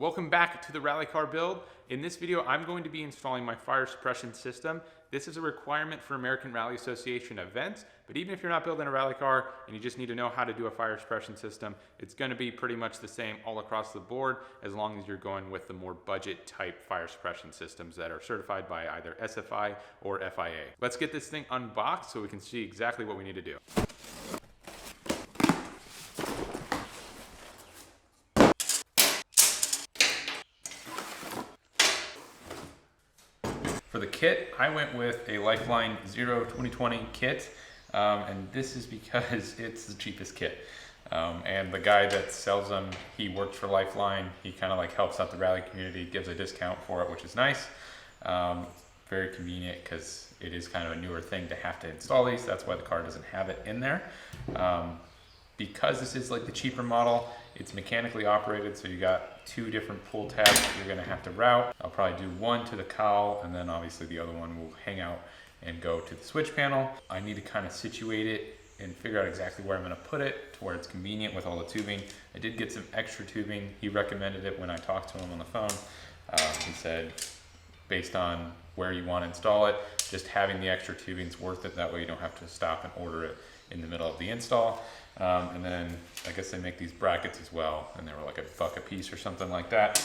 Welcome back to the rally car build. In this video, I'm going to be installing my fire suppression system. This is a requirement for American Rally Association events, but even if you're not building a rally car and you just need to know how to do a fire suppression system, it's going to be pretty much the same all across the board as long as you're going with the more budget type fire suppression systems that are certified by either SFI or FIA. Let's get this thing unboxed so we can see exactly what we need to do. For the kit, I went with a Lifeline 2020 kit, and this is because it's the cheapest kit. And the guy that sells them, he works for Lifeline. He kind of like helps out the rally community, gives a discount for it, which is nice. Very convenient because it is kind of a newer thing to have to install these. That's why the car doesn't have it in there. Because this is like the cheaper model, it's mechanically operated, so you got two different pull tabs that you're gonna have to route. I'll probably do one to the cowl, and then obviously the other one will hang out and go to the switch panel. I need to kind of situate it and figure out exactly where I'm gonna put it to where it's convenient with all the tubing. I did get some extra tubing. He recommended it when I talked to him on the phone. He said, based on where you want to install it, just having the extra tubing is worth it. That way you don't have to stop and order it in the middle of the install. And then I guess they make these brackets as well, and they were like $1 a piece or something like that.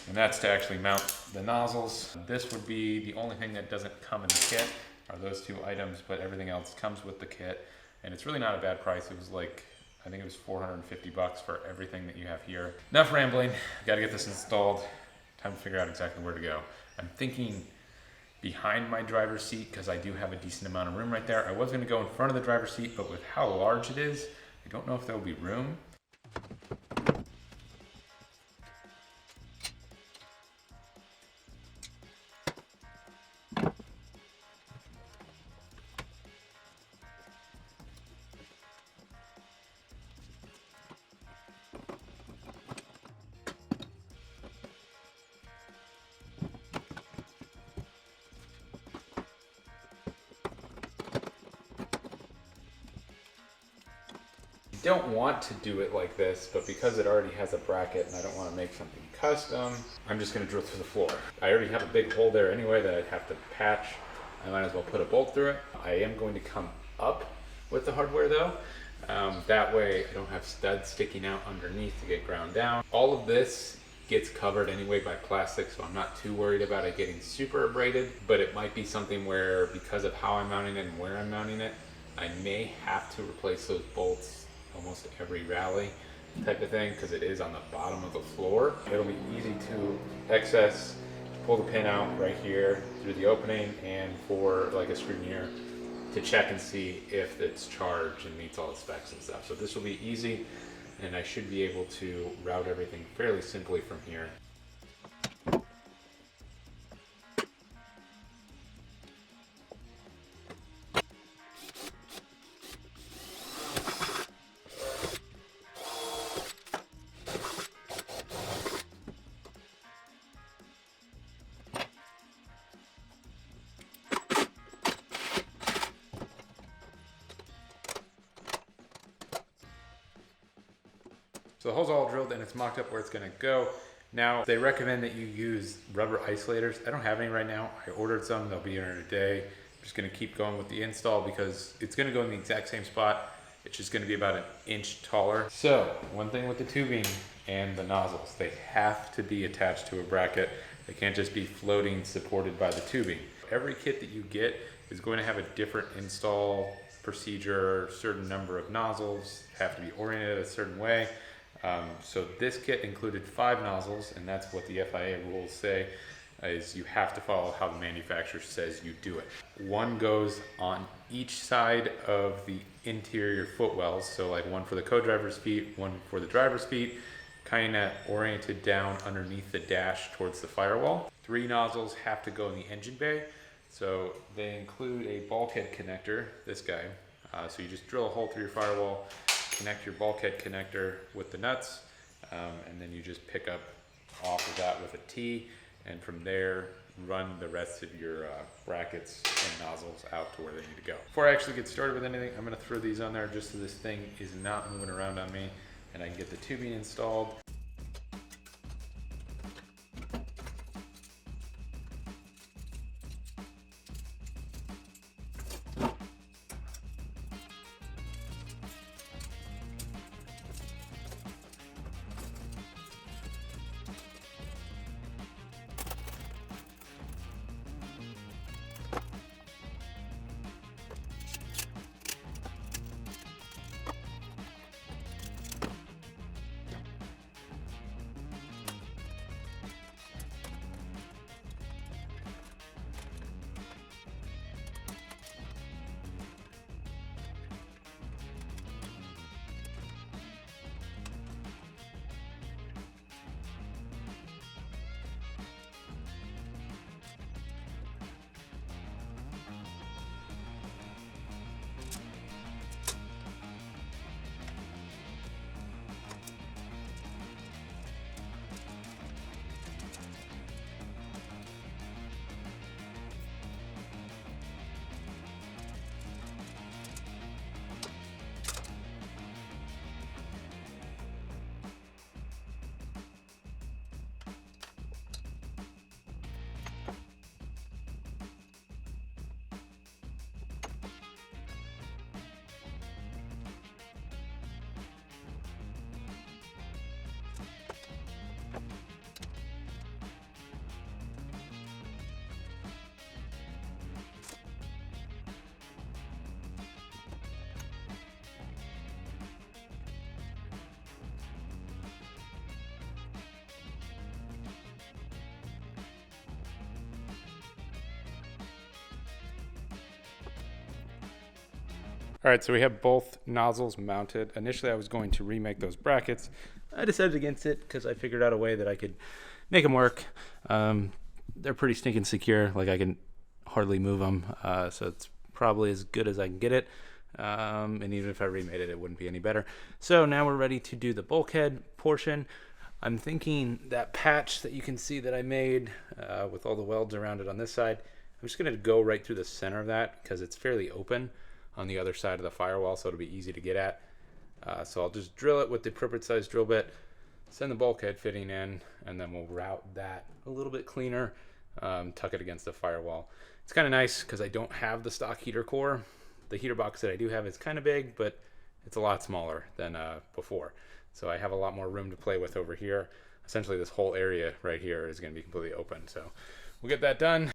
And that's to actually mount the nozzles. This would be the only thing that doesn't come in the kit are those two items, but everything else comes with the kit. And it's really not a bad price. It was like, I think it was $450 for everything that you have here. Enough rambling, gotta get this installed. Time to figure out exactly where to go. I'm thinking behind my driver's seat because I do have a decent amount of room right there. I was gonna go in front of the driver's seat, but with how large it is, I don't know if there will be room. Don't want to do it like this, but because it already has a bracket and I don't want to make something custom, I'm just going to drill through the floor. I already have a big hole there anyway that I'd have to patch. I might as well put a bolt through it. I am going to come up with the hardware though. That way I don't have studs sticking out underneath to get ground down. All of this gets covered anyway by plastic, so I'm not too worried about it getting super abraded, but it might be something where because of how I'm mounting it and where I'm mounting it, I may have to replace those bolts almost every rally type of thing because it is on the bottom of the floor. It'll be easy to access, pull the pin out right here through the opening, and for like a scrutineer to check and see if it's charged and meets all the specs and stuff. So this will be easy, and I should be able to route everything fairly simply from here. So the hole's all drilled and it's mocked up where it's gonna go. Now, they recommend that you use rubber isolators. I don't have any right now. I ordered some, they'll be here in a day. I'm just gonna keep going with the install because it's gonna go in the exact same spot. It's just gonna be about 1 inch taller. So, one thing with the tubing and the nozzles, they have to be attached to a bracket. They can't just be floating supported by the tubing. Every kit that you get is going to have a different install procedure, certain number of nozzles have to be oriented a certain way. So this kit included 5 nozzles, and that's what the FIA rules say, is you have to follow how the manufacturer says you do it. One goes on each side of the interior footwells, so like one for the co-driver's feet, one for the driver's feet, kind of oriented down underneath the dash towards the firewall. 3 nozzles have to go in the engine bay, so they include a bulkhead connector, this guy. So you just drill a hole through your firewall, connect your bulkhead connector with the nuts, and then you just pick up off of that with a T, and from there run the rest of your brackets and nozzles out to where they need to go. Before I actually get started with anything, I'm going to throw these on there just so this thing is not moving around on me and I can get the tubing installed. All right, so we have both nozzles mounted. Initially, I was going to remake those brackets. I decided against it because I figured out a way that I could make them work. They're pretty stinking secure. Like, I can hardly move them, so it's probably as good as I can get it. And even if I remade it, it wouldn't be any better. So now we're ready to do the bulkhead portion. I'm thinking that patch that you can see that I made with all the welds around it on this side, I'm just going to go right through the center of that because it's fairly open on the other side of the firewall, so it'll be easy to get at. So I'll just drill it with the appropriate size drill bit, send the bulkhead fitting in, and then we'll route that a little bit cleaner, tuck it against the firewall. It's kind of nice because I don't have the stock heater core. The heater box that I do have is kind of big, but it's a lot smaller than before. So I have a lot more room to play with over here. Essentially, this whole area right here is going to be completely open. So we'll get that done.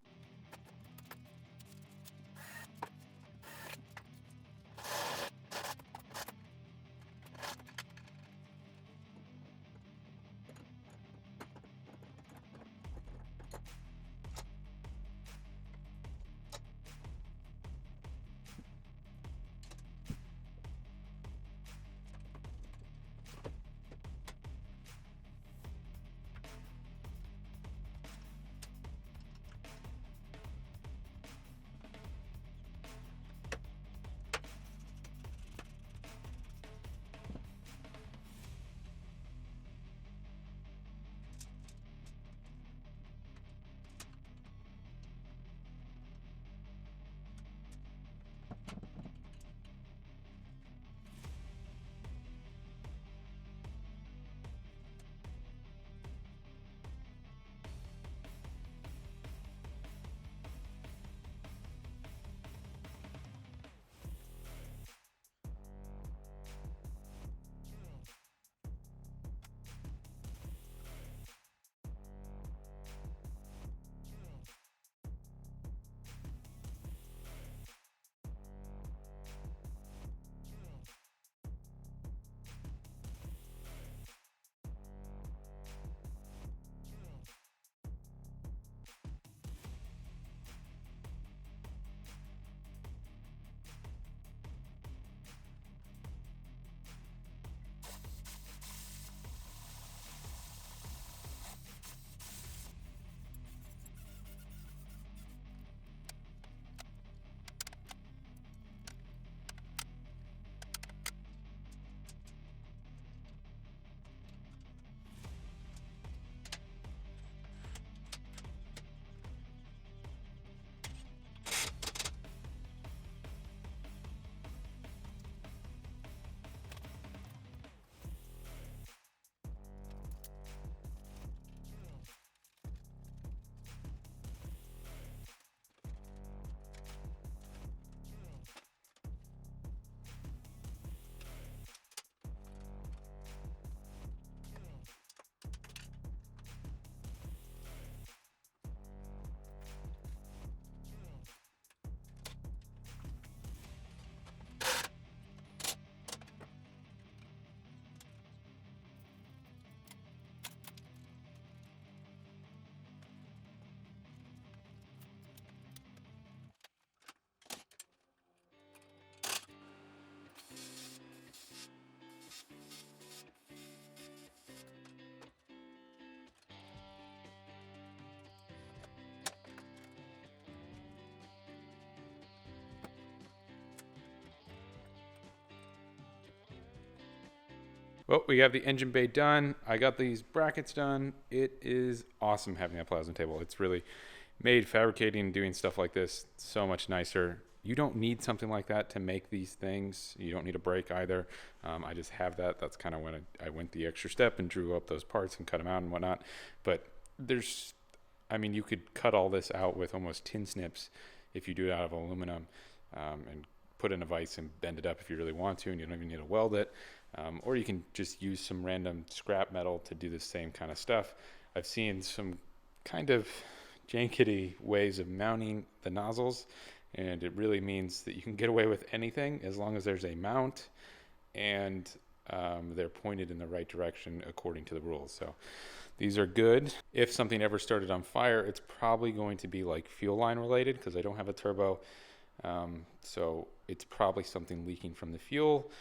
Well, we have the engine bay done. I got these brackets done. It is awesome having a plasma table. It's really made fabricating and doing stuff like this so much nicer. You don't need something like that to make these things. You don't need a brake either. I just have that. That's kind of when I went the extra step and drew up those parts and cut them out and whatnot. But you could cut all this out with almost tin snips if you do it out of aluminum, and put in a vise and bend it up if you really want to, and you don't even need to weld it. Or you can just use some random scrap metal to do the same kind of stuff. I've seen some kind of jankety ways of mounting the nozzles, and it really means that you can get away with anything as long as there's a mount and they're pointed in the right direction according to the rules. So these are good. If something ever started on fire, it's probably going to be like fuel line related because I don't have a turbo. So it's probably something leaking from the fuel,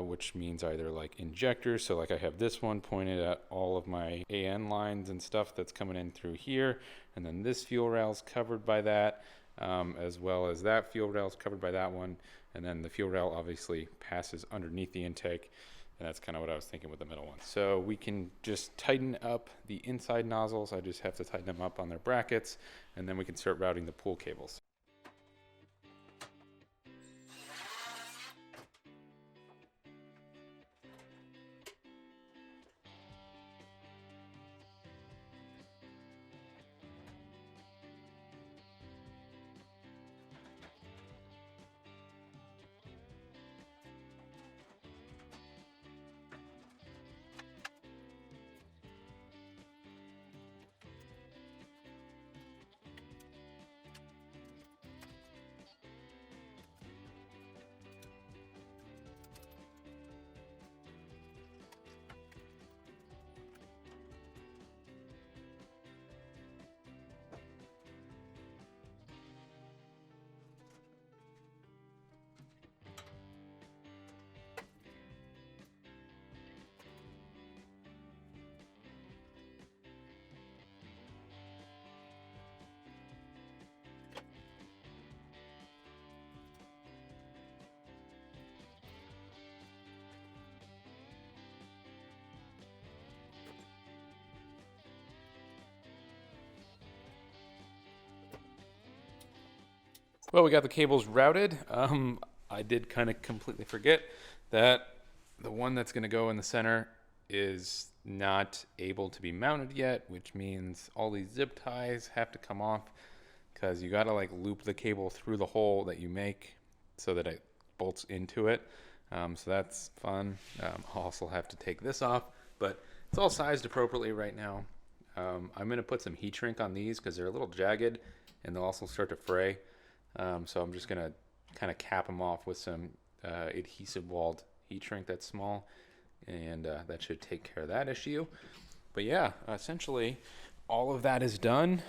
which means either like injectors. So like I have this one pointed at all of my AN lines and stuff that's coming in through here. And then this fuel rail is covered by that, as well as that fuel rail is covered by that one. And then the fuel rail obviously passes underneath the intake. And that's kind of what I was thinking with the middle one. So we can just tighten up the inside nozzles. I just have to tighten them up on their brackets, and then we can start routing the pool cables. Well, we got the cables routed. I did kind of completely forget that the one that's going to go in the center is not able to be mounted yet, which means all these zip ties have to come off because you got to like loop the cable through the hole that you make so that it bolts into it. So that's fun. I'll also have to take this off, but it's all sized appropriately right now. I'm going to put some heat shrink on these because they're a little jagged and they'll also start to fray. So I'm just going to kind of cap them off with some adhesive walled heat shrink that's small, and that should take care of that issue. But yeah, essentially all of that is done.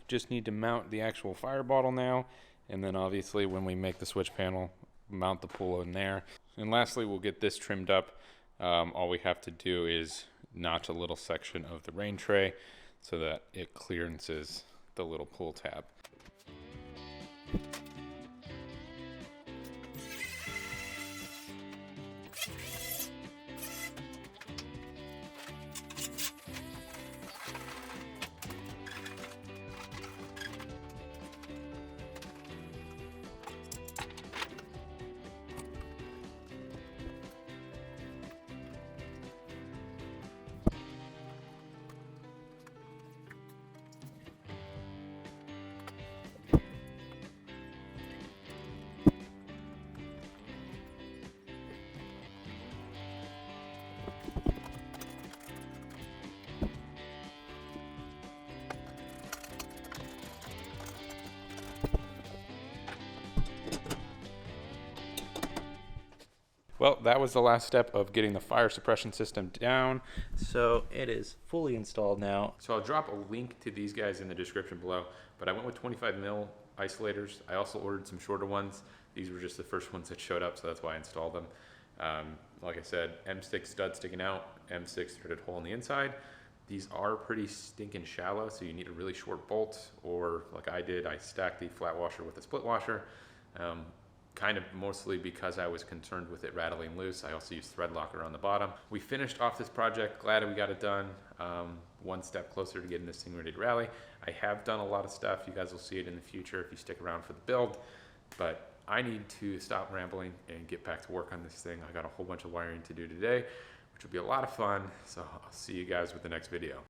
Just need to mount the actual fire bottle now, and then obviously when we make the switch panel, mount the pool in there. And lastly, we'll get this trimmed up. All we have to do is notch a little section of the rain tray so that it clearances the little pool tab. Well, that was the last step of getting the fire suppression system down. So it is fully installed now. So I'll drop a link to these guys in the description below, but I went with 25 mil isolators. I also ordered some shorter ones. These were just the first ones that showed up, so that's why I installed them. Like I said, M6 stud sticking out, M6 threaded hole on the inside. These are pretty stinking shallow, so you need a really short bolt, or like I did, I stacked the flat washer with a split washer. Kind of mostly because I was concerned with it rattling loose. I also used thread locker on the bottom. We finished off this project, glad we got it done. One step closer to getting this thing ready to rally. I have done a lot of stuff. You guys will see it in the future if you stick around for the build, but I need to stop rambling and get back to work on this thing. I got a whole bunch of wiring to do today, which will be a lot of fun. So I'll see you guys with the next video.